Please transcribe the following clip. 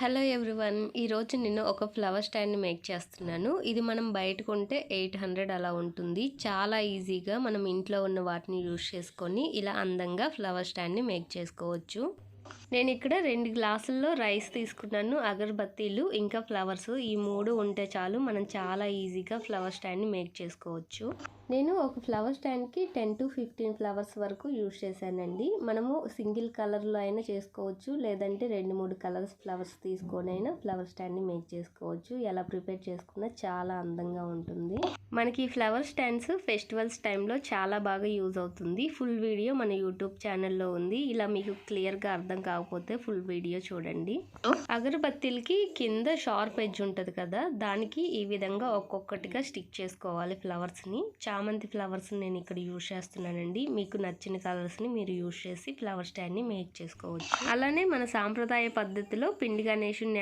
Hello everyone, ఈరోజు నేను ఒక ఫ్లవర్ స్టాండ్ మేక్ చేస్తున్నాను. ఇది మనం బయట కొంటే 800 అలా ఉంటుంది. చాలా ఈజీగా మనం ఇంట్లో ఉన్న వాటిని యూజ్ చేసుకొని ఇలా అందంగా ఫ్లవర్ స్టాండ్ని మేక్ చేసుకోవచ్చు. నేను ఇక్కడ 2 గ్లాసుల్లో రైస్ తీసుకున్నాను, అగరబత్తీలు ఇంకా ఫ్లవర్స్. ఈ 3 ఉంటే చాలు, మనం చాలా ఈజీగా ఫ్లవర్ స్టాండ్ని మేక్ చేసుకోవచ్చు. నేను ఒక ఫ్లవర్ స్టాండ్కి 10 to 15 ఫ్లవర్స్ వరకు యూజ్ చేశానండి. మనము సింగిల్ కలర్లో అయినా చేసుకోవచ్చు, లేదంటే 2-3 కలర్స్ ఫ్లవర్స్ తీసుకొని అయినా ఫ్లవర్ స్టాండ్ని మేక్ చేసుకోవచ్చు. ఎలా ప్రిపేర్ చేసుకున్నా చాలా అందంగా ఉంటుంది. మనకి ఈ ఫ్లవర్ స్టాండ్స్ ఫెస్టివల్స్ టైంలో చాలా బాగా యూజ్ అవుతుంది. ఫుల్ వీడియో మన యూట్యూబ్ ఛానల్లో ఉంది. ఇలా మీకు క్లియర్గా అర్థం కాకపోతే ఫుల్ వీడియో చూడండి. అగరబత్తీలకి కింద షార్ప్ ఎడ్జ్ ఉంటుంది కదా, దానికి ఈ విధంగా ఒక్కొక్కటిగా స్టిక్ చేసుకోవాలి ఫ్లవర్స్ని. చామంతి ఫ్లవర్స్ నేను ఇక్కడ యూజ్ చేస్తున్నానండి. మీకు నచ్చిన కలర్స్ని మీరు యూజ్ చేసి ఫ్లవర్ స్టాండ్ని మేక్ చేసుకోవచ్చు. అలానే మన సాంప్రదాయ పద్ధతిలో పిండి గణేశుని